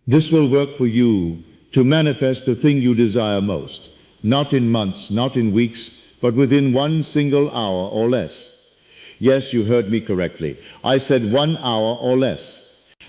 This will work for you to manifest the thing you desire most, not in months, not in weeks, but within 1 single hour or less. Yes, you heard me correctly. I said 1 hour or less.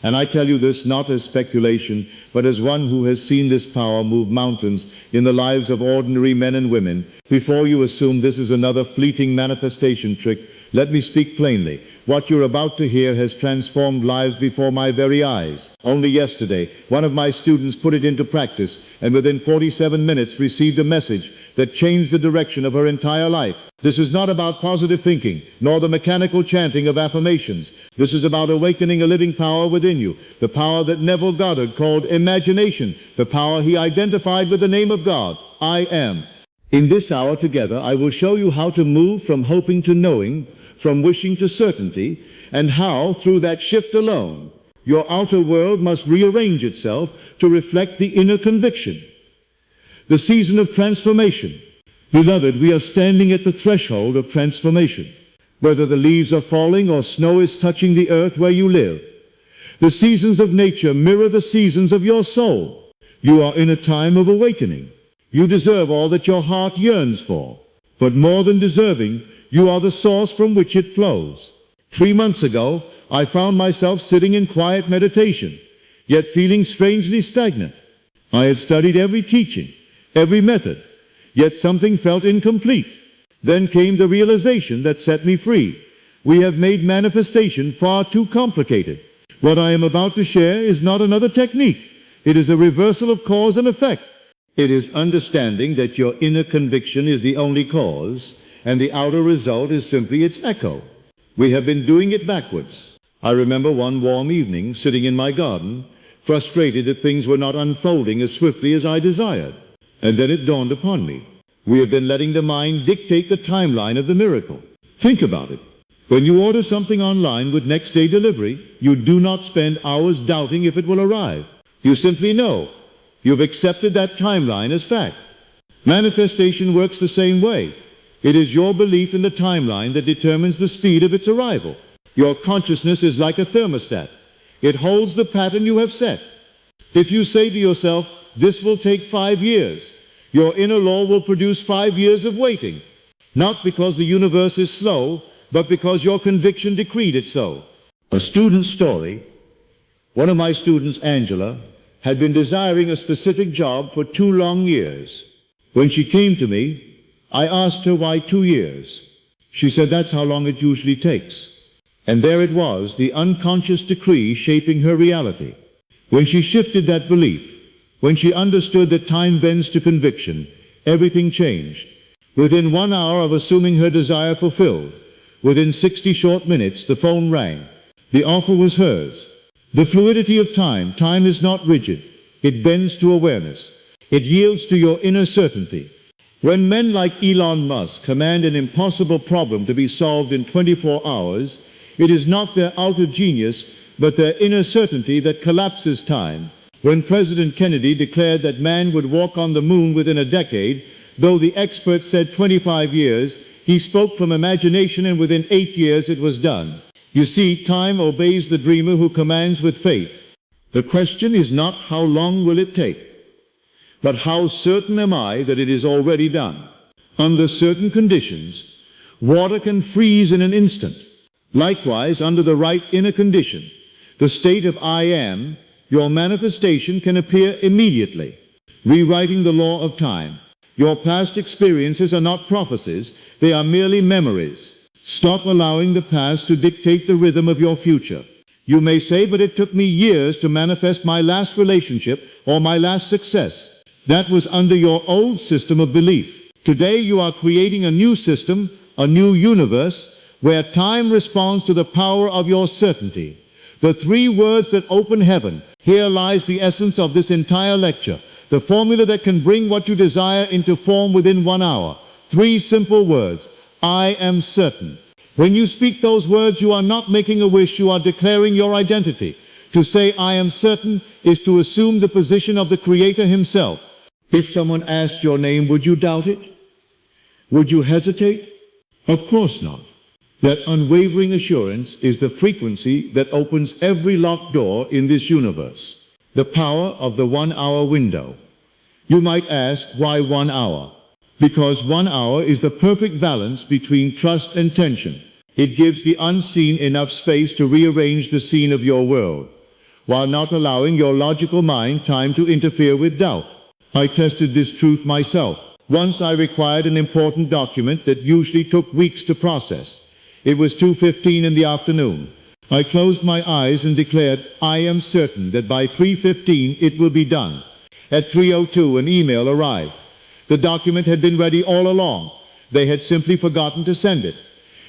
And I tell you this not as speculation, but as one who has seen this power move mountains in the lives of ordinary men and women. Before you assume this is another fleeting manifestation trick, let me speak plainly. What you're about to hear has transformed lives before my very eyes. Only yesterday, one of my students put it into practice, and within 47 minutes received a message that changed the direction of her entire life. This is not about positive thinking, nor the mechanical chanting of affirmations. This is about awakening a living power within you, the power that Neville Goddard called imagination, the power he identified with the name of God, I am. In this hour together, I will show you how to move from hoping to knowing, from wishing to certainty, and how, through that shift alone, your outer world must rearrange itself to reflect the inner conviction. The season of transformation. Beloved, we are standing at the threshold of transformation. Whether the leaves are falling or snow is touching the earth where you live, the seasons of nature mirror the seasons of your soul. You are in a time of awakening. You deserve all that your heart yearns for. But more than deserving, you are the source from which it flows. 3 months ago, I found myself sitting in quiet meditation, yet feeling strangely stagnant. I had studied every teaching, every method, yet something felt incomplete. Then came the realization that set me free. We have made manifestation far too complicated. What I am about to share is not another technique. It is a reversal of cause and effect. It is understanding that your inner conviction is the only cause, and the outer result is simply its echo. We have been doing it backwards. I remember one warm evening, sitting in my garden, frustrated that things were not unfolding as swiftly as I desired. And then it dawned upon me. We have been letting the mind dictate the timeline of the miracle. Think about it. When you order something online with next-day delivery, you do not spend hours doubting if it will arrive. You simply know. You've accepted that timeline as fact. Manifestation works the same way. It is your belief in the timeline that determines the speed of its arrival. Your consciousness is like a thermostat. It holds the pattern you have set. If you say to yourself, this will take 5 years, your inner law will produce 5 years of waiting. Not because the universe is slow, but because your conviction decreed it so. A student's story. One of my students, Angela, had been desiring a specific job for 2 long years. When she came to me, I asked her why 2 years. She said that's how long it usually takes. And there it was, the unconscious decree shaping her reality. When she shifted that belief, when she understood that time bends to conviction, everything changed. Within 1 hour of assuming her desire fulfilled, within 60 short minutes, the phone rang. The offer was hers. The fluidity of time. Time is not rigid. It bends to awareness. It yields to your inner certainty. When men like Elon Musk command an impossible problem to be solved in 24 hours, it is not their outer genius, but their inner certainty that collapses time. When President Kennedy declared that man would walk on the moon within a decade, though the experts said 25 years, he spoke from imagination, and within 8 years it was done. You see, time obeys the dreamer who commands with faith. The question is not how long will it take, but how certain am I that it is already done. Under certain conditions, water can freeze in an instant. Likewise, under the right inner condition, the state of I am, your manifestation can appear immediately, rewriting the law of time. Your past experiences are not prophecies, they are merely memories. Stop allowing the past to dictate the rhythm of your future. You may say, but it took me years to manifest my last relationship or my last success. That was under your old system of belief. Today you are creating a new system, a new universe, where time responds to the power of your certainty. The 3 words that open heaven. Here lies the essence of this entire lecture. The formula that can bring what you desire into form within 1 hour. 3 simple words. I am certain. When you speak those words, you are not making a wish, you are declaring your identity. To say I am certain is to assume the position of the Creator himself. If someone asked your name, would you doubt it? Would you hesitate? Of course not. That unwavering assurance is the frequency that opens every locked door in this universe. the power of the 1 hour window. You might ask, why 1 hour? Because 1 hour is the perfect balance between trust and tension. It gives the unseen enough space to rearrange the scene of your world, while not allowing your logical mind time to interfere with doubt. I tested this truth myself. Once I required an important document that usually took weeks to process. It was 2:15 in the afternoon. I closed my eyes and declared, I am certain that by 3:15 it will be done. At 3:02 an email arrived. The document had been ready all along. They had simply forgotten to send it.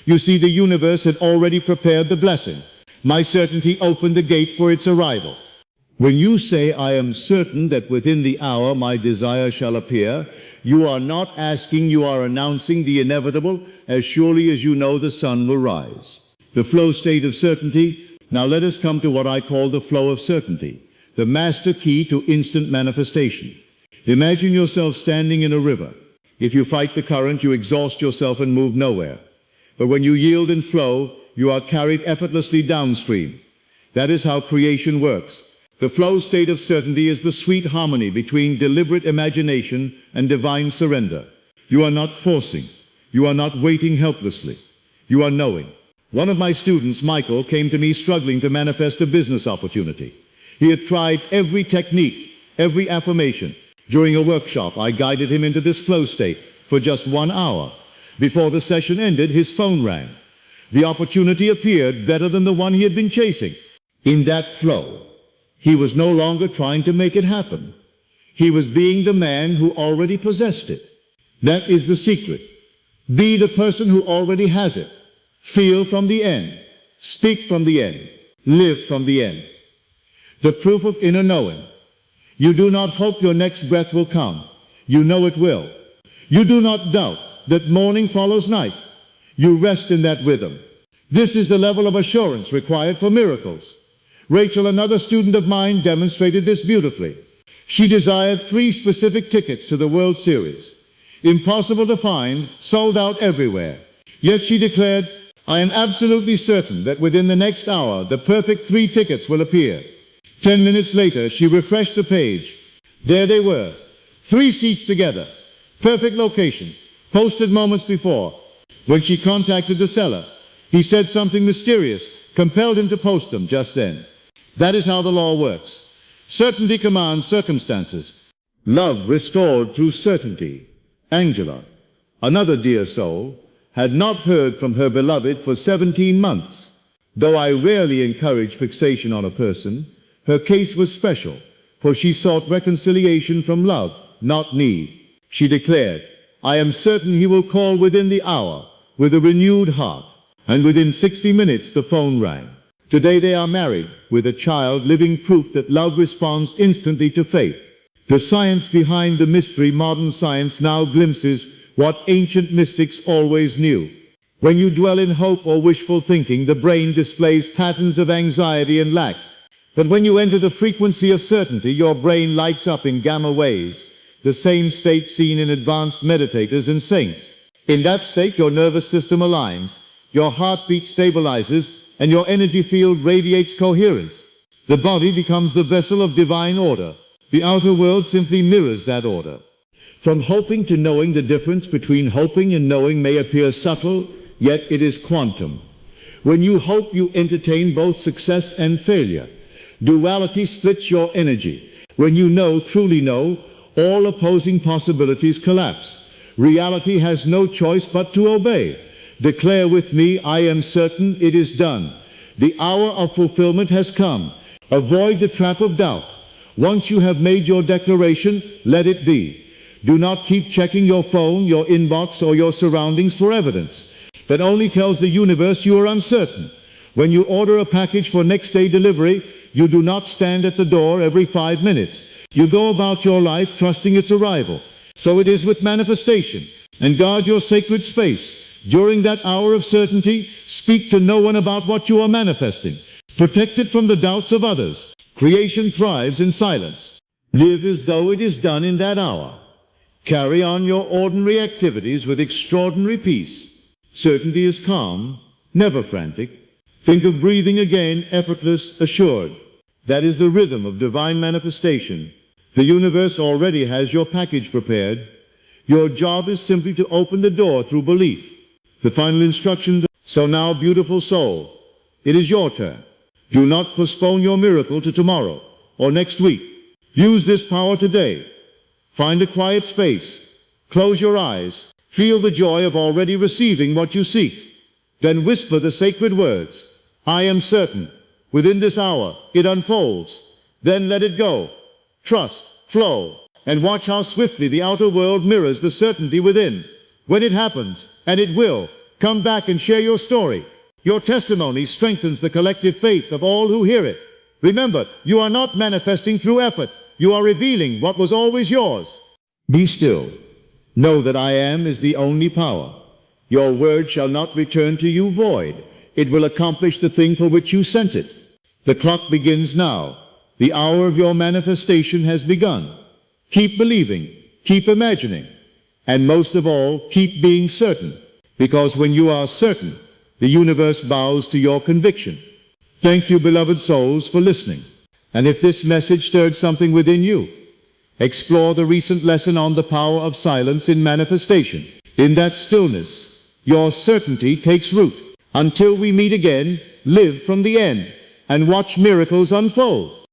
You see, the universe had already prepared the blessing. My certainty opened the gate for its arrival. When you say, I am certain that within the hour my desire shall appear, you are not asking, you are announcing the inevitable as surely as you know the sun will rise. The flow state of certainty. Now let us come to what I call the flow of certainty, the master key to instant manifestation. Imagine yourself standing in a river. If you fight the current, you exhaust yourself and move nowhere. But when you yield and flow, you are carried effortlessly downstream. That is how creation works. The flow state of certainty is the sweet harmony between deliberate imagination and divine surrender. You are not forcing. You are not waiting helplessly. You are knowing. One of my students, Michael, came to me struggling to manifest a business opportunity. He had tried every technique, every affirmation. During a workshop, I guided him into this flow state for just 1 hour. Before the session ended, his phone rang. The opportunity appeared better than the one he had been chasing. In that flow, he was no longer trying to make it happen. He was being the man who already possessed it. That is the secret. Be the person who already has it. Feel from the end. Speak from the end. Live from the end. The proof of inner knowing. You do not hope your next breath will come. You know it will. You do not doubt that morning follows night. You rest in that rhythm. This is the level of assurance required for miracles. Rachel, another student of mine, demonstrated this beautifully. She desired 3 specific tickets to the World Series. Impossible to find, sold out everywhere. Yet she declared, I am absolutely certain that within the next hour the perfect 3 tickets will appear. 10 minutes later, she refreshed the page. There they were, 3 seats together, perfect location, posted moments before. When she contacted the seller, he said something mysterious, compelled him to post them just then. That is how the law works. Certainty commands circumstances. Love restored through certainty. Angela, another dear soul, had not heard from her beloved for 17 months. Though I rarely encourage fixation on a person, her case was special, for she sought reconciliation from love, not need. She declared, I am certain he will call within the hour with a renewed heart. And within 60 minutes the phone rang. Today they are married, with a child, living proof that love responds instantly to faith. The science behind the mystery modern science now glimpses what ancient mystics always knew. When you dwell in hope or wishful thinking, the brain displays patterns of anxiety and lack. But when you enter the frequency of certainty, your brain lights up in gamma waves, the same state seen in advanced meditators and saints. In that state, your nervous system aligns, your heartbeat stabilizes, and your energy field radiates coherence. The body becomes the vessel of divine order. The outer world simply mirrors that order. From hoping to knowing, the difference between hoping and knowing may appear subtle, yet it is quantum. When you hope, you entertain both success and failure. Duality splits your energy. When you know, truly know, all opposing possibilities collapse. Reality has no choice but to obey. Declare with me, I am certain it is done. The hour of fulfillment has come. Avoid the trap of doubt. Once you have made your declaration, let it be. Do not keep checking your phone, your inbox, or your surroundings for evidence. That only tells the universe you are uncertain. When you order a package for next day delivery, you do not stand at the door every 5 minutes. You go about your life trusting its arrival. So it is with manifestation. And guard your sacred space. During that hour of certainty, speak to no one about what you are manifesting. Protect it from the doubts of others. Creation thrives in silence. Live as though it is done in that hour. Carry on your ordinary activities with extraordinary peace. Certainty is calm, never frantic. Think of breathing again, effortless, assured. That is the rhythm of divine manifestation. The universe already has your package prepared. Your job is simply to open the door through belief. The final instructions. So now, beautiful soul, it is your turn. Do not postpone your miracle to tomorrow or next week. Use this power today. Find a quiet space. Close your eyes. Feel the joy of already receiving what you seek. Then whisper the sacred words, I am certain. Within this hour, it unfolds. Then let it go. Trust, flow, and watch how swiftly the outer world mirrors the certainty within. When it happens, and it will, come back and share your story. Your testimony strengthens the collective faith of all who hear it. Remember, you are not manifesting through effort. You are revealing what was always yours. Be still. Know that I am is the only power. Your word shall not return to you void. It will accomplish the thing for which you sent it. The clock begins now. The hour of your manifestation has begun. Keep believing, keep imagining, and most of all, keep being certain. Because when you are certain, the universe bows to your conviction. Thank you, beloved souls, for listening. And if this message stirred something within you, explore the recent lesson on the power of silence in manifestation. In that stillness, your certainty takes root. Until we meet again, live from the end and watch miracles unfold.